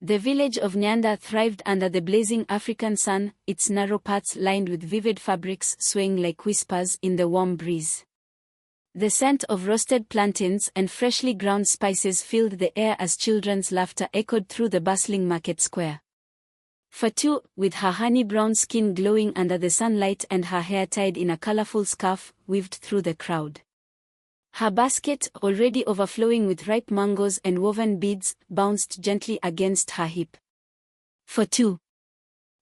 The village of Nyanda thrived under the blazing African sun, its narrow paths lined with vivid fabrics swaying like whispers in the warm breeze. The scent of roasted plantains and freshly ground spices filled the air as children's laughter echoed through the bustling market square. Fatou, with her honey-brown skin glowing under the sunlight and her hair tied in a colorful scarf, weaved through the crowd. Her basket, already overflowing with ripe mangoes and woven beads, bounced gently against her hip. Fatou,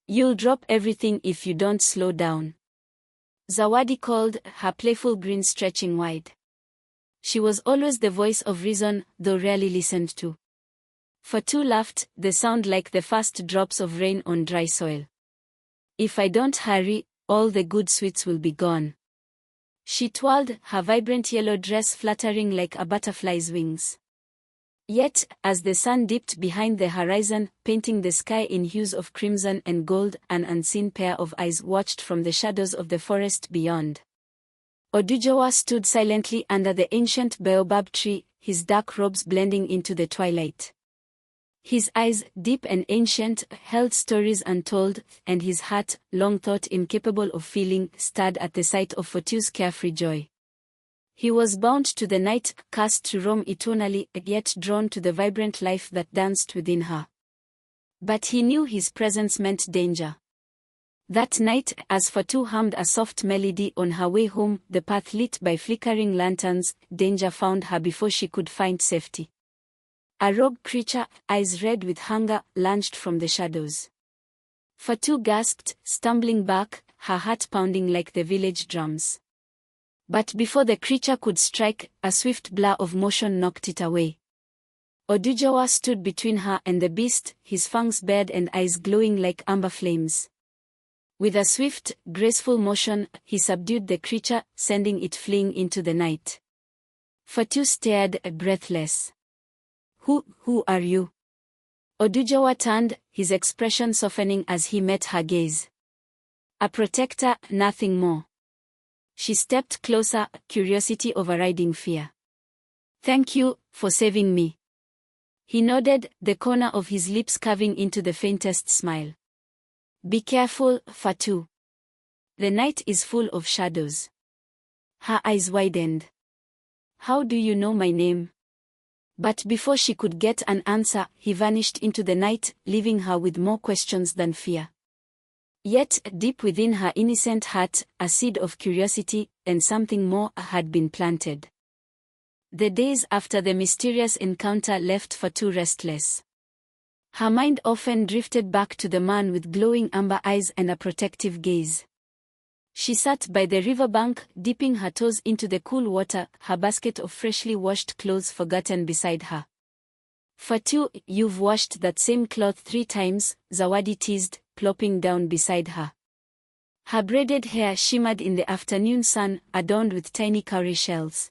you'll drop everything if you don't slow down, Zawadi called, her playful grin stretching wide. She was always the voice of reason, though rarely listened to. Fatou laughed, the sound like the fast drops of rain on dry soil. If I don't hurry, all the good sweets will be gone. She twirled, her vibrant yellow dress fluttering like a butterfly's wings. Yet, as the sun dipped behind the horizon, painting the sky in hues of crimson and gold, an unseen pair of eyes watched from the shadows of the forest beyond. Oduduwa stood silently under the ancient baobab tree, his dark robes blending into the twilight. His eyes, deep and ancient, held stories untold, and his heart, long thought incapable of feeling, stirred at the sight of Fatou's carefree joy. He was bound to the night, cast to roam eternally, yet drawn to the vibrant life that danced within her. But he knew his presence meant danger. That night, as Fatou hummed a soft melody on her way home, the path lit by flickering lanterns, danger found her before she could find safety. A rogue creature, eyes red with hunger, lunged from the shadows. Fatou gasped, stumbling back, her heart pounding like the village drums. But before the creature could strike, a swift blur of motion knocked it away. Oduduwa stood between her and the beast, his fangs bared and eyes glowing like amber flames. With a swift, graceful motion, he subdued the creature, sending it fleeing into the night. Fatou stared, breathless. Who are you? Oduduwa turned, his expression softening as he met her gaze. A protector, nothing more. She stepped closer, curiosity overriding fear. Thank you for saving me. He nodded, the corner of his lips curving into the faintest smile. Be careful, Fatou. The night is full of shadows. Her eyes widened. How do you know my name? But before she could get an answer, he vanished into the night, leaving her with more questions than fear. Yet, deep within her innocent heart, a seed of curiosity, and something more, had been planted. The days after the mysterious encounter left Fatou restless. Her mind often drifted back to the man with glowing amber eyes and a protective gaze. She sat by the riverbank, dipping her toes into the cool water, her basket of freshly washed clothes forgotten beside her. Fatou, you've washed that same cloth 3 times, Zawadi teased, plopping down beside her. Her braided hair shimmered in the afternoon sun, adorned with tiny cowrie shells.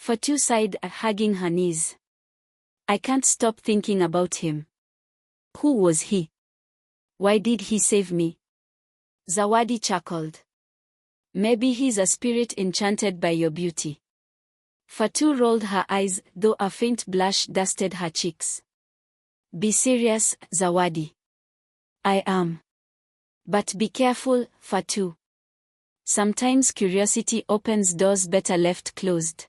Fatou sighed, hugging her knees. I can't stop thinking about him. Who was he? Why did he save me? Zawadi chuckled. Maybe he's a spirit enchanted by your beauty. Fatou rolled her eyes, though a faint blush dusted her cheeks. Be serious, Zawadi. I am. But be careful, Fatou. Sometimes curiosity opens doors better left closed.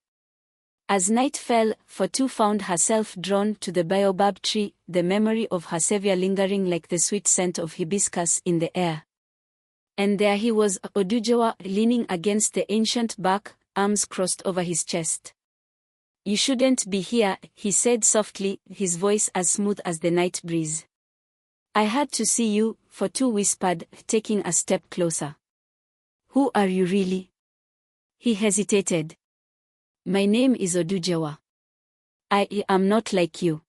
As night fell, Fatou found herself drawn to the baobab tree, the memory of her savior lingering like the sweet scent of hibiscus in the air. And there he was, Oduduwa, leaning against the ancient bark, arms crossed over his chest. You shouldn't be here, he said softly, his voice as smooth as the night breeze. I had to see you, Fatou whispered, taking a step closer. Who are you really? He hesitated. My name is Oduduwa. I am not like you.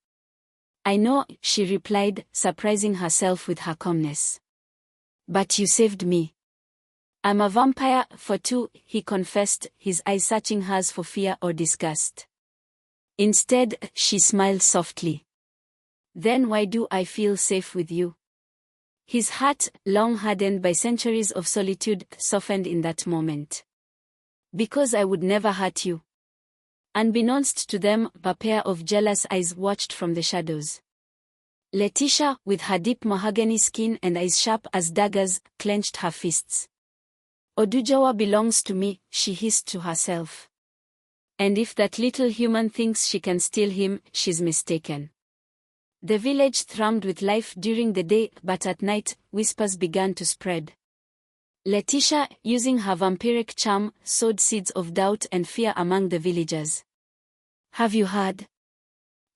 I know, she replied, surprising herself with her calmness. But you saved me. I'm a vampire, Fatou, he confessed, his eyes searching hers for fear or disgust. Instead, she smiled softly. Then why do I feel safe with you? His heart, long hardened by centuries of solitude, softened in that moment. Because I would never hurt you. Unbeknownst to them, a pair of jealous eyes watched from the shadows. Letitia, with her deep mahogany skin and eyes sharp as daggers, clenched her fists. Oduduwa belongs to me, she hissed to herself. And if that little human thinks she can steal him, she's mistaken. The village thrummed with life during the day, but at night, whispers began to spread. Letitia, using her vampiric charm, sowed seeds of doubt and fear among the villagers. Have you heard?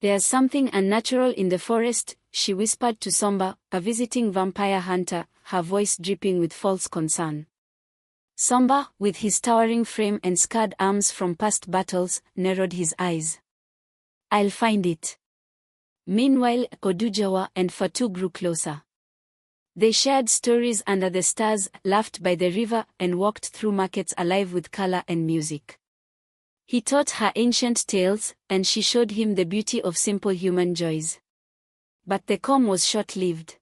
There's something unnatural in the forest, she whispered to Somba, a visiting vampire hunter, her voice dripping with false concern. Somba, with his towering frame and scarred arms from past battles, narrowed his eyes. I'll find it. Meanwhile, Oduduwa and Fatou grew closer. They shared stories under the stars, laughed by the river, and walked through markets alive with color and music. He taught her ancient tales, and she showed him the beauty of simple human joys. But the calm was short-lived.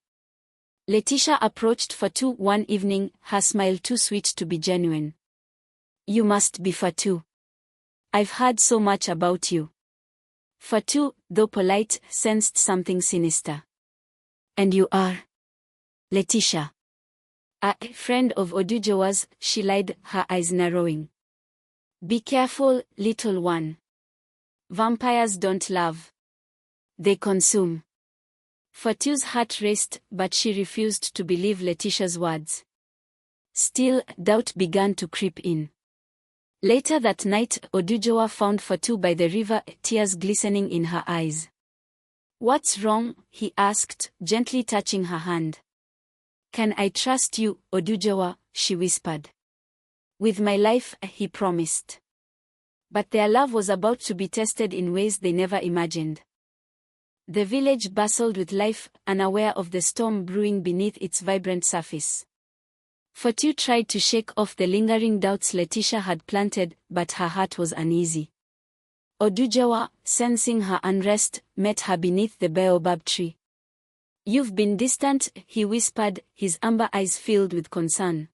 Letitia approached Fatou one evening, her smile too sweet to be genuine. You must be Fatou. I've heard so much about you. Fatou, though polite, sensed something sinister. And you are? Letitia. A friend of Oduduwa's, she lied, her eyes narrowing. Be careful, little one. Vampires don't love. They consume. Fatou's heart raced, but she refused to believe Letitia's words. Still, doubt began to creep in. Later that night, Oduduwa found Fatou by the river, tears glistening in her eyes. What's wrong? He asked, gently touching her hand. Can I trust you, Oduduwa? She whispered. With my life, he promised. But their love was about to be tested in ways they never imagined. The village bustled with life, unaware of the storm brewing beneath its vibrant surface. Fatou tried to shake off the lingering doubts Letitia had planted, but her heart was uneasy. Oduduwa, sensing her unrest, met her beneath the baobab tree. You've been distant, he whispered, his amber eyes filled with concern.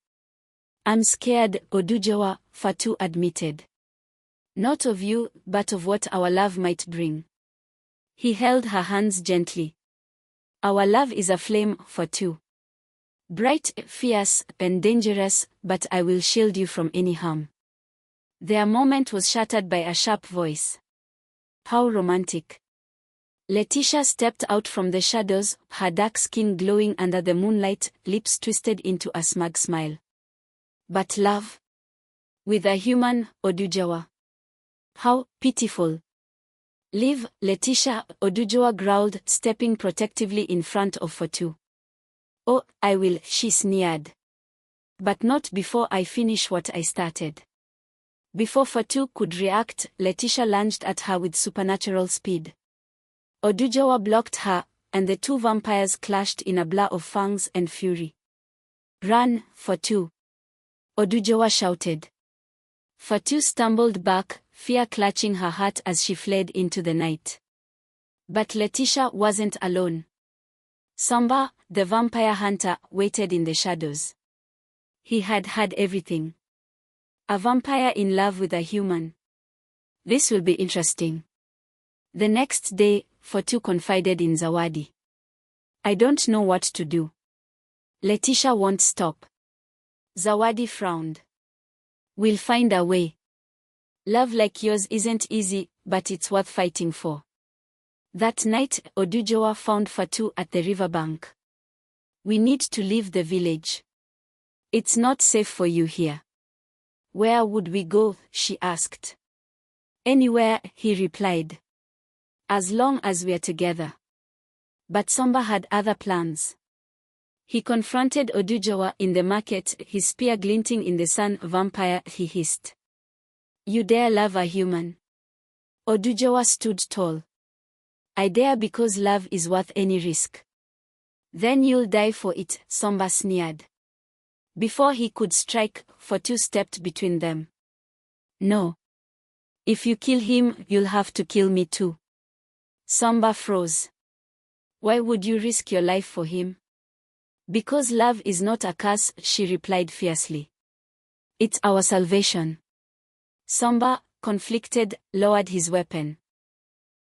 I'm scared, Oduduwa, Fatou admitted. Not of you, but of what our love might bring. He held her hands gently. Our love is a flame, Fatou. Bright, fierce, and dangerous, but I will shield you from any harm. Their moment was shattered by a sharp voice. How romantic. Letitia stepped out from the shadows, her dark skin glowing under the moonlight, lips twisted into a smug smile. But love? With a human, Oduduwa. How pitiful. Leave, Letitia, Oduduwa growled, stepping protectively in front of Fatou. Oh, I will, she sneered. But not before I finish what I started. Before Fatou could react, Letitia lunged at her with supernatural speed. Oduduwa blocked her, and the two vampires clashed in a blur of fangs and fury. Run, Fatou! Oduduwa shouted. Fatou stumbled back, fear clutching her heart as she fled into the night. But Letitia wasn't alone. Somba, the vampire hunter, waited in the shadows. He had heard everything. A vampire in love with a human. This will be interesting. The next day, Fatou confided in Zawadi. I don't know what to do. Letitia won't stop. Zawadi frowned. We'll find a way. Love like yours isn't easy, but it's worth fighting for. That night, Oduduwa found Fatou at the riverbank. We need to leave the village. It's not safe for you here. Where would we go? She asked. Anywhere, he replied. As long as we're together. But Somba had other plans. He confronted Oduduwa in the market, his spear glinting in the sun. Vampire, he hissed. You dare love a human? Oduduwa stood tall. I dare because love is worth any risk. Then you'll die for it, Somba sneered. Before he could strike, Fatou stepped between them. No. If you kill him, you'll have to kill me too. Somba froze. Why would you risk your life for him? Because love is not a curse, she replied fiercely. It's our salvation. Somba, conflicted, lowered his weapon.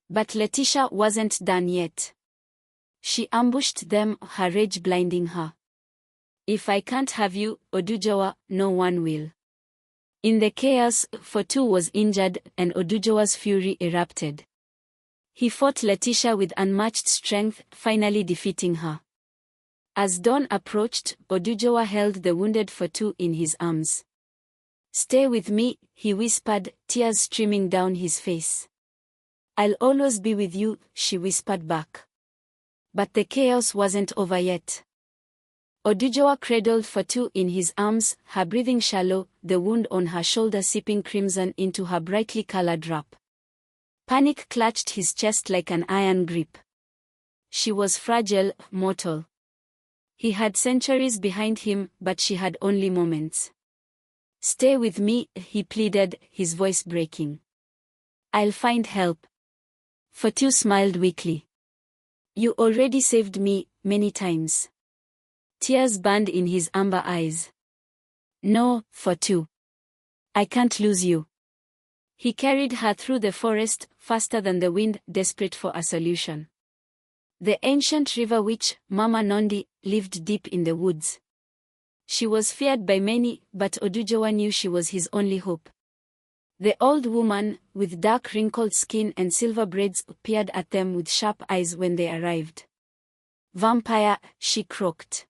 But Letitia wasn't done yet. She ambushed them, her rage blinding her. If I can't have you, Oduduwa, no one will. In the chaos, Fatou was injured, and Oduduwa's fury erupted. He fought Letitia with unmatched strength, finally defeating her. As dawn approached, Oduduwa held the wounded Fatou in his arms. "Stay with me," he whispered, tears streaming down his face. "I'll always be with you," she whispered back. But the chaos wasn't over yet. Oduduwa cradled Fatou in his arms, her breathing shallow, the wound on her shoulder seeping crimson into her brightly colored wrap. Panic clutched his chest like an iron grip. She was fragile, mortal. He had centuries behind him, but she had only moments. "Stay with me," he pleaded, his voice breaking. "I'll find help." Fatou smiled weakly. "You already saved me, many times." Tears burned in his amber eyes. "No, Fatou. I can't lose you." He carried her through the forest, faster than the wind, desperate for a solution. The ancient river witch, Mama Nondi, lived deep in the woods. She was feared by many, but Oduduwa knew she was his only hope. The old woman, with dark wrinkled skin and silver braids, peered at them with sharp eyes when they arrived. "Vampire," she croaked.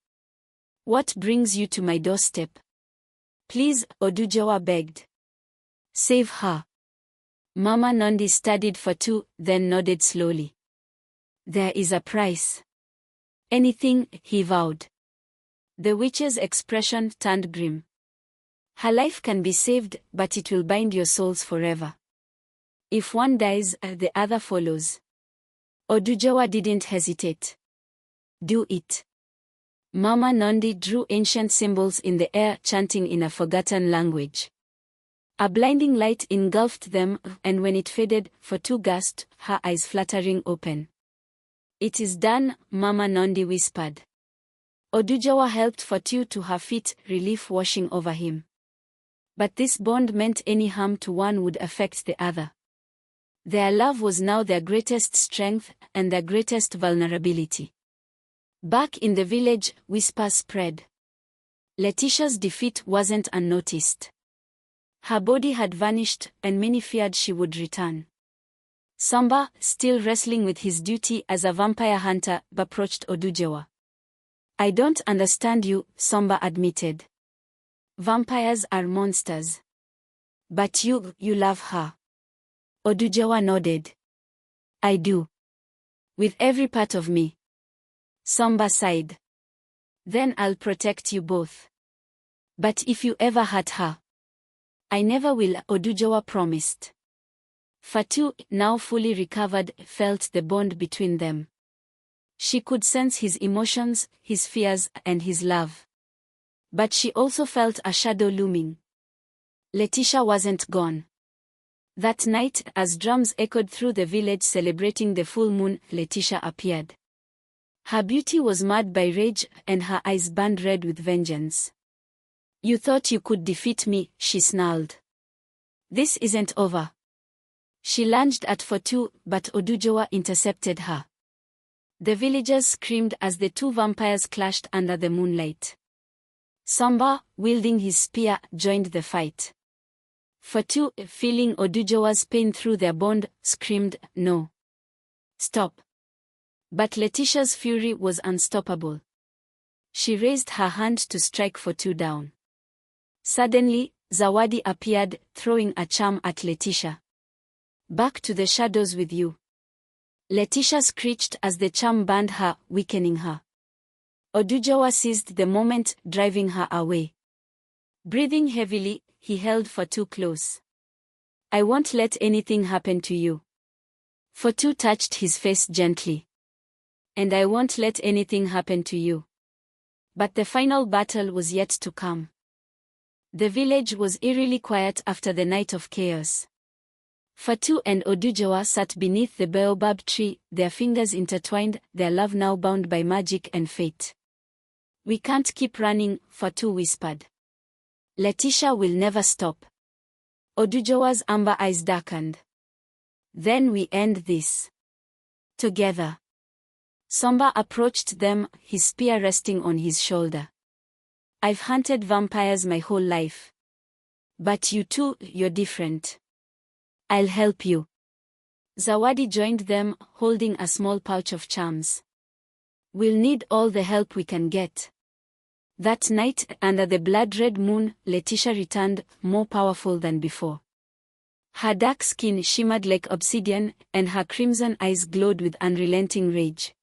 "What brings you to my doorstep?" "Please," Oduduwa begged. "Save her." Mama Nondi studied Fatou, then nodded slowly. "There is a price." "Anything," he vowed. The witch's expression turned grim. "Her life can be saved, but it will bind your souls forever. If one dies, the other follows." Oduduwa didn't hesitate. "Do it." Mama Nondi drew ancient symbols in the air, chanting in a forgotten language. A blinding light engulfed them, and when it faded, Fatou gasped, her eyes fluttering open. "It is done," Mama Nondi whispered. Oduduwa helped Fatou to her feet, relief washing over him. But this bond meant any harm to one would affect the other. Their love was now their greatest strength, and their greatest vulnerability. Back in the village, whispers spread. Letitia's defeat wasn't unnoticed. Her body had vanished, and many feared she would return. Samba, still wrestling with his duty as a vampire hunter, approached Oduduwa. "I don't understand you," Samba admitted. "Vampires are monsters. But you love her." Oduduwa nodded. "I do. With every part of me." Samba sighed. "Then I'll protect you both. But if you ever hurt her." "I never will," Oduduwa promised. Fatou, now fully recovered, felt the bond between them. She could sense his emotions, his fears, and his love. But she also felt a shadow looming. Letitia wasn't gone. That night, as drums echoed through the village celebrating the full moon, Letitia appeared. Her beauty was marred by rage, and her eyes burned red with vengeance. "You thought you could defeat me," she snarled. "This isn't over." She lunged at Fatou, but Oduduwa intercepted her. The villagers screamed as the two vampires clashed under the moonlight. Samba, wielding his spear, joined the fight. Fatou, feeling Oduduwa's pain through their bond, screamed, "No. Stop." But Letitia's fury was unstoppable. She raised her hand to strike Fatou down. Suddenly, Zawadi appeared, throwing a charm at Letitia. "Back to the shadows with you." Letitia screeched as the charm burned her, weakening her. Oduduwa seized the moment, driving her away. Breathing heavily, he held Fatou close. "I won't let anything happen to you." Fatou touched his face gently. "And I won't let anything happen to you." But the final battle was yet to come. The village was eerily quiet after the night of chaos. Fatou and Oduduwa sat beneath the baobab tree, their fingers intertwined, their love now bound by magic and fate. "We can't keep running," Fatou whispered. "Letitia will never stop." Oduduwa's amber eyes darkened. "Then we end this. Together." Samba approached them, his spear resting on his shoulder. I've hunted vampires my whole life. But you two, you're different. I'll help you. Zawadi joined them, holding a small pouch of charms. We'll need all the help we can get. That night, under the blood-red moon, Letitia returned, more powerful than before. Her dark skin shimmered like obsidian, and her crimson eyes glowed with unrelenting rage.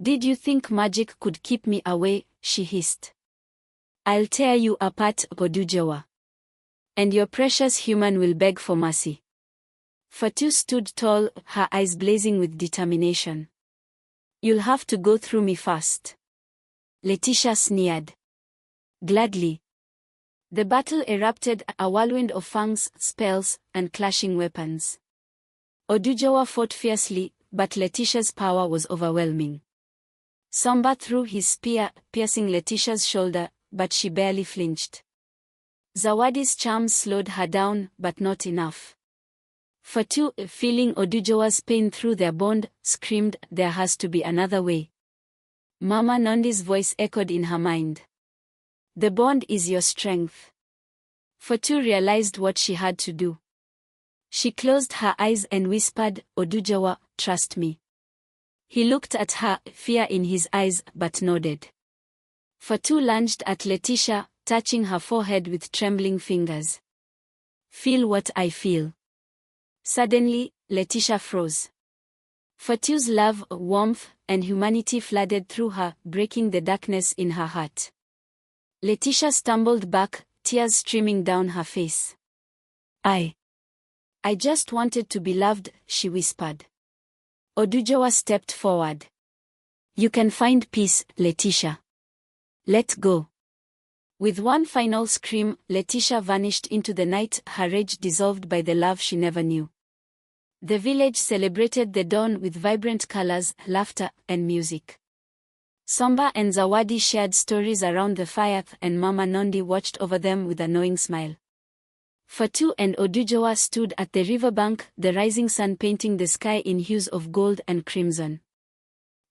Did you think magic could keep me away? She hissed. I'll tear you apart, Oduduwa. And your precious human will beg for mercy. Fatou stood tall, her eyes blazing with determination. You'll have to go through me first. Letitia sneered. Gladly. The battle erupted, a whirlwind of fangs, spells, and clashing weapons. Oduduwa fought fiercely, but Letitia's power was overwhelming. Samba threw his spear, piercing Letitia's shoulder, but she barely flinched. Zawadi's charms slowed her down, but not enough. Fatou, feeling Oduduwa's pain through their bond, screamed, there has to be another way. Mama Nondi's voice echoed in her mind. The bond is your strength. Fatou realized what she had to do. She closed her eyes and whispered, Oduduwa, trust me. He looked at her, fear in his eyes, but nodded. Fatou lunged at Letitia, touching her forehead with trembling fingers. Feel what I feel. Suddenly, Letitia froze. Fatou's love, warmth, and humanity flooded through her, breaking the darkness in her heart. Letitia stumbled back, tears streaming down her face. I just wanted to be loved, she whispered. Oduduwa stepped forward. You can find peace, Letitia. Let go. With one final scream, Letitia vanished into the night, her rage dissolved by the love she never knew. The village celebrated the dawn with vibrant colors, laughter, and music. Samba and Zawadi shared stories around the fire, and Mama Nondi watched over them with a knowing smile. Fatou and Oduduwa stood at the riverbank, the rising sun painting the sky in hues of gold and crimson.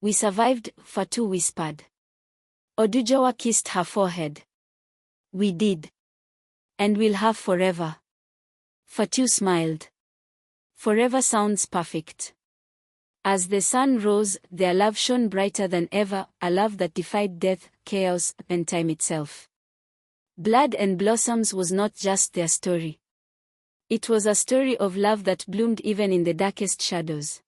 We survived, Fatou whispered. Oduduwa kissed her forehead. We did. And we'll have forever. Fatou smiled. Forever sounds perfect. As the sun rose, their love shone brighter than ever, a love that defied death, chaos, and time itself. Blood and Blossoms was not just their story. It was a story of love that bloomed even in the darkest shadows.